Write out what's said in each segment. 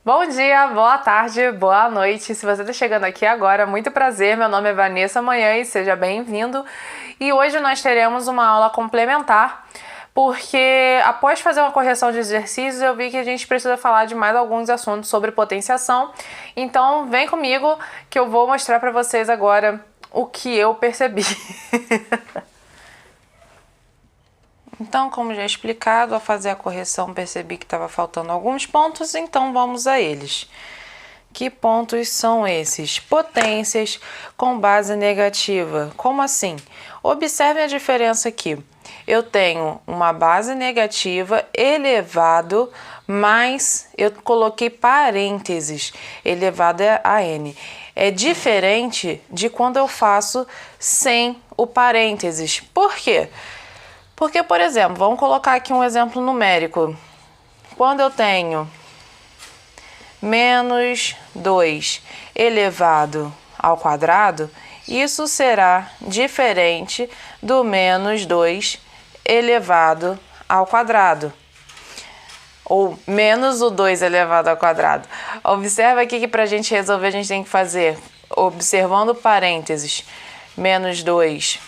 Bom dia, boa tarde, boa noite. Se você está chegando aqui agora, muito prazer. Meu nome é Vanessa Manhã e seja bem-vindo. E hoje nós teremos uma aula complementar, porque após fazer uma correção de exercícios, eu vi que a gente precisa falar de mais alguns assuntos sobre potenciação. Então, vem comigo que eu vou mostrar para vocês agora o que eu percebi. Então, como já explicado, ao fazer a correção percebi que estava faltando alguns pontos, então vamos a eles. Que pontos são esses? Potências com base negativa. Como assim? Observe a diferença aqui. Eu tenho uma base negativa elevado, mais eu coloquei parênteses, elevado a n. É diferente de quando eu faço sem o parênteses. Por quê? Porque, por exemplo, vamos colocar aqui um exemplo numérico. Quando eu tenho menos 2 elevado ao quadrado, isso será diferente do menos 2 elevado ao quadrado. Ou menos o 2 elevado ao quadrado. Observa aqui que para a gente resolver, a gente tem que fazer, observando parênteses, menos 2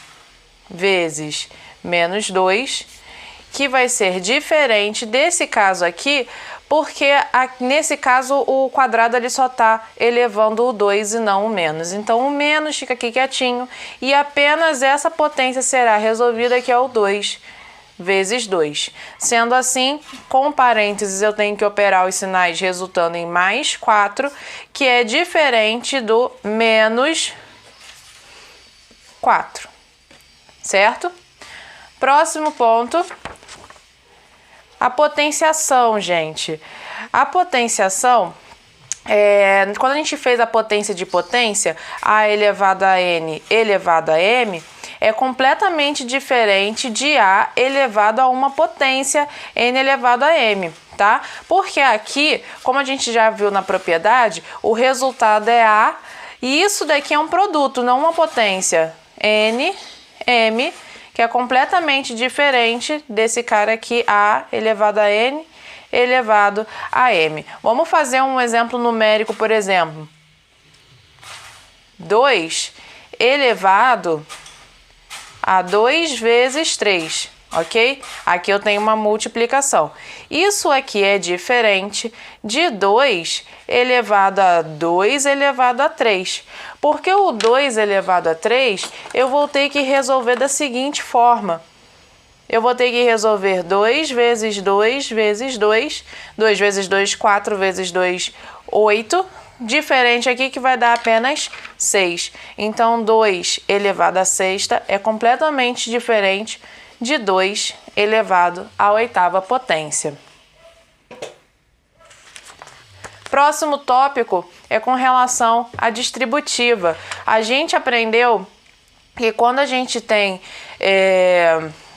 vezes menos 2, que vai ser diferente desse caso aqui, porque nesse caso o quadrado ele só está elevando o 2 e não o menos. Então o menos fica aqui quietinho e apenas essa potência será resolvida, que é o 2 vezes 2. Sendo assim, com parênteses eu tenho que operar os sinais resultando em mais 4, que é diferente do menos 4, certo? Próximo ponto, a potenciação, gente. A potenciação, quando a gente fez a potência de potência, A elevado a N elevado a M, é completamente diferente de A elevado a uma potência N elevado a M, tá? Porque aqui, como a gente já viu na propriedade, o resultado é A, e isso daqui é um produto, não uma potência. N, M, que é completamente diferente desse cara aqui, A elevado a N elevado a M. Vamos fazer um exemplo numérico, por exemplo. 2 elevado a 2 vezes 3, ok? Aqui eu tenho uma multiplicação. Isso aqui é diferente de 2 elevado a 2 elevado a 3. Porque o 2 elevado a 3, eu vou ter que resolver da seguinte forma. Eu vou ter que resolver 2 vezes 2 vezes 2. 2 vezes 2, 4 vezes 2, 8. Diferente aqui que vai dar apenas 6. Então, 2 elevado a sexta é completamente diferente de 2 elevado à oitava potência. Próximo tópico é com relação à distributiva. A gente aprendeu que quando a gente tem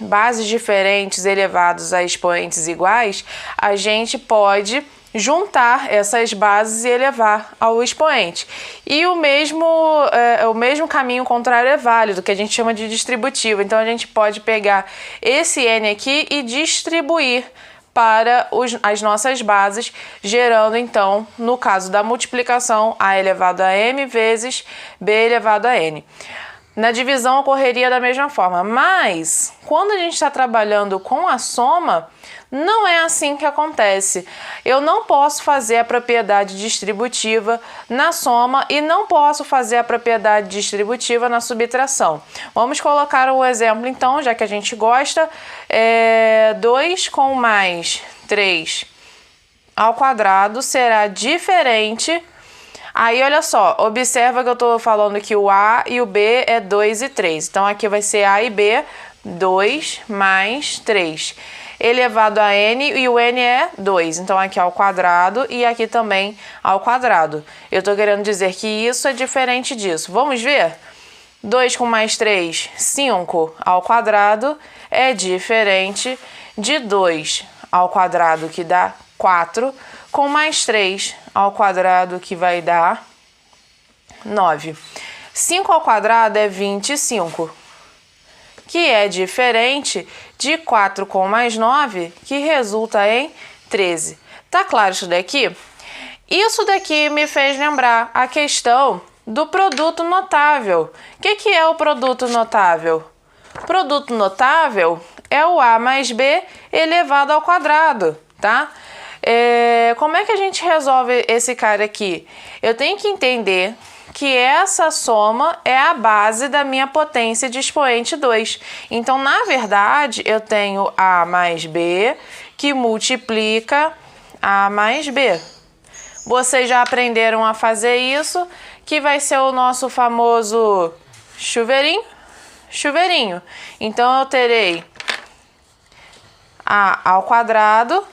bases diferentes elevadas a expoentes iguais, a gente pode juntar essas bases e elevar ao expoente. E o mesmo caminho contrário é válido, que a gente chama de distributiva. Então, a gente pode pegar esse n aqui e distribuir para as nossas bases, gerando, então, no caso da multiplicação, A elevado a M vezes B elevado a N. Na divisão ocorreria da mesma forma, mas quando a gente está trabalhando com a soma, não é assim que acontece. Eu não posso fazer a propriedade distributiva na soma e não posso fazer a propriedade distributiva na subtração. Vamos colocar um exemplo, então, já que a gente gosta. 2 com mais 3 ao quadrado será diferente. Aí, olha só, observa que eu estou falando que o A e o B é 2 e 3. Então, aqui vai ser A e B, 2 mais 3. Elevado a N, e o N é 2. Então, aqui ao quadrado e aqui também ao quadrado. Eu estou querendo dizer que isso é diferente disso. Vamos ver? 2 com mais 3, 5 ao quadrado é diferente de 2 ao quadrado, que dá 4, com mais 3 ao quadrado, que vai dar 9. 5 ao quadrado é 25, que é diferente de 4 com mais 9, que resulta em 13. Tá claro isso daqui? Isso daqui me fez lembrar a questão do produto notável. O que é o produto notável? Produto notável é o A mais B elevado ao quadrado, tá? Como é que a gente resolve esse cara aqui? Eu tenho que entender que essa soma é a base da minha potência de expoente 2. Então, na verdade, eu tenho A mais B que multiplica A mais B. Vocês já aprenderam a fazer isso, que vai ser o nosso famoso chuveirinho. Então, eu terei A ao quadrado,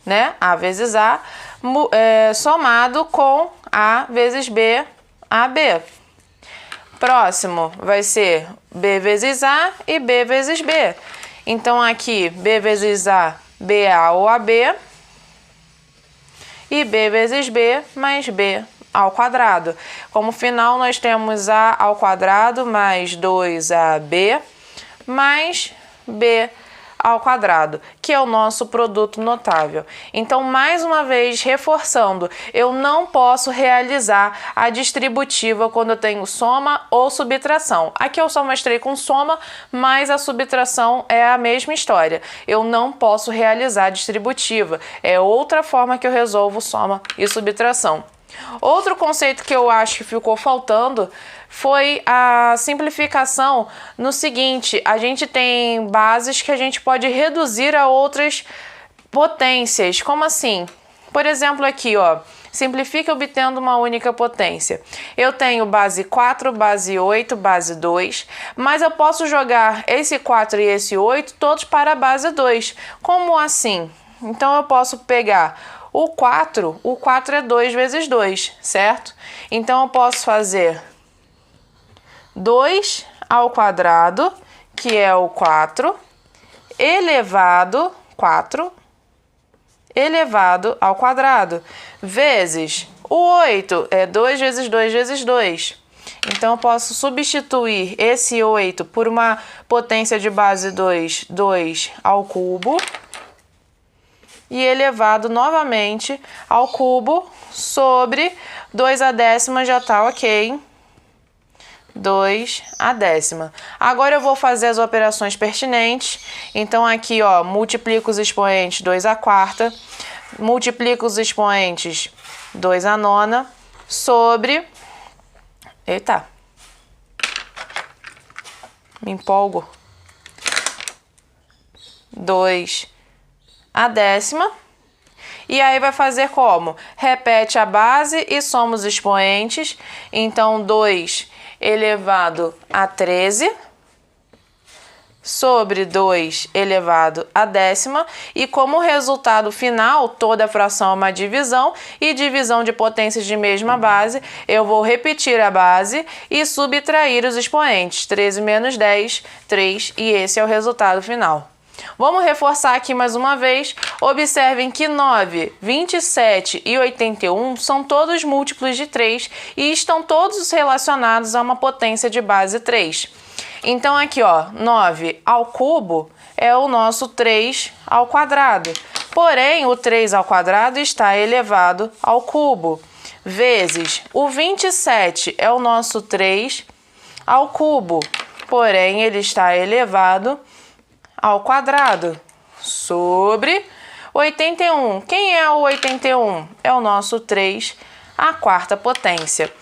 né? A vezes A, somado com A vezes B, AB. Próximo vai ser B vezes A e B vezes B. Então, aqui, B vezes A, BA ou AB. E B vezes B mais B ao quadrado. Como final, nós temos A ao quadrado mais 2AB mais B ao quadrado, que é o nosso produto notável. Então, mais uma vez, reforçando, eu não posso realizar a distributiva quando eu tenho soma ou subtração. Aqui eu só mostrei com soma, mas a subtração é a mesma história. Eu não posso realizar a distributiva. É outra forma que eu resolvo soma e subtração. Outro conceito que eu acho que ficou faltando foi a simplificação no seguinte: a gente tem bases que a gente pode reduzir a outras potências. Como assim? Por exemplo, aqui, ó, simplifica obtendo uma única potência. Eu tenho base 4, base 8, base 2, mas eu posso jogar esse 4 e esse 8 todos para a base 2. Como assim? Então, eu posso pegar o 4 é 2 vezes 2, certo? Então, eu posso fazer 2 ao quadrado, que é o 4, elevado ao quadrado, vezes o 8, é 2 vezes 2 vezes 2. Então, eu posso substituir esse 8 por uma potência de base 2, 2 ao cubo, e elevado novamente ao cubo sobre 2 a décima, já tá ok. 2 a décima. Agora eu vou fazer as operações pertinentes. Então, aqui, ó, multiplico os expoentes 2 a quarta, multiplico os expoentes 2 a nona, sobre... Eita! Me empolgo. 2 a décima. E aí vai fazer como? Repete a base e soma os expoentes. Então, 2 elevado a 13 sobre 2 elevado a décima. E como resultado final, toda fração é uma divisão, e divisão de potências de mesma base, eu vou repetir a base e subtrair os expoentes. 13 menos 10, 3, e esse é o resultado final. Vamos reforçar aqui mais uma vez. Observem que 9, 27 e 81 são todos múltiplos de 3 e estão todos relacionados a uma potência de base 3. Então, aqui, ó, 9 ao cubo é o nosso 3 ao quadrado. Porém, o 3 ao quadrado está elevado ao cubo. Vezes o 27 é o nosso 3 ao cubo. Porém, ele está elevado ao quadrado, sobre 81. Quem é o 81? É o nosso 3 à quarta potência.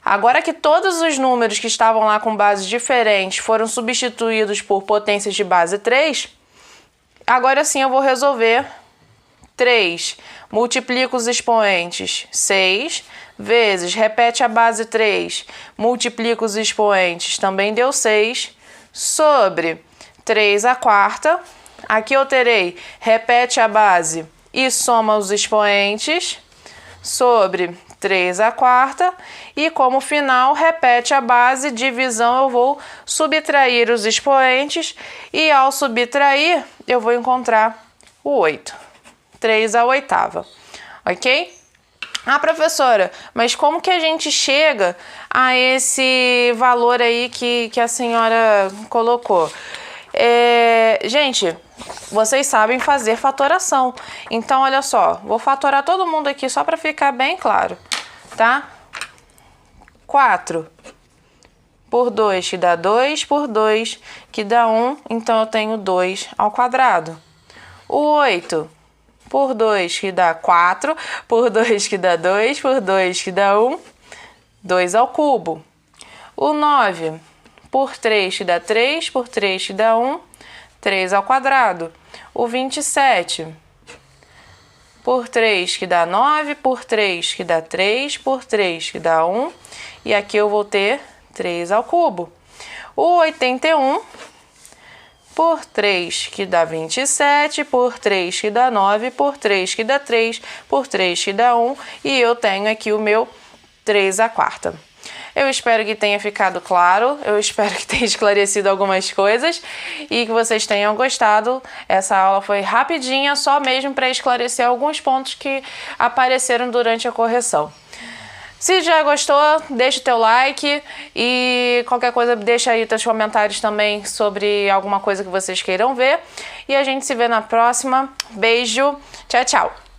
Agora que todos os números que estavam lá com bases diferentes foram substituídos por potências de base 3, agora sim eu vou resolver. 3, multiplica os expoentes, 6, vezes, repete a base 3, multiplica os expoentes, também deu 6, sobre 3 à quarta, aqui eu terei, repete a base e soma os expoentes, sobre 3 à quarta, e como final, repete a base, divisão, eu vou subtrair os expoentes, e ao subtrair, eu vou encontrar o 8, 3 à oitava, ok? Ah, professora, mas como que a gente chega a esse valor aí que a senhora colocou? Gente, vocês sabem fazer fatoração. Então, olha só, vou fatorar todo mundo aqui só para ficar bem claro, tá? 4 por 2, que dá 2, por 2, que dá 1, então eu tenho 2 ao quadrado. O 8 por 2, que dá 4, por 2, que dá 2, por 2, que dá 1, 2 ao cubo. O 9 por 3, que dá 3, por 3, que dá 1, 3 ao quadrado. O 27 por 3, que dá 9, por 3, que dá 3, por 3, que dá 1, e aqui eu vou ter 3 ao cubo. O 81 por 3, que dá 27, por 3, que dá 9, por 3, que dá 3, por 3, que dá 1, e eu tenho aqui o meu 3 à quarta. Eu espero que tenha ficado claro, eu espero que tenha esclarecido algumas coisas e que vocês tenham gostado. Essa aula foi rapidinha, só mesmo para esclarecer alguns pontos que apareceram durante a correção. Se já gostou, deixa o teu like e qualquer coisa deixa aí teus comentários também sobre alguma coisa que vocês queiram ver. E a gente se vê na próxima. Beijo, tchau, tchau!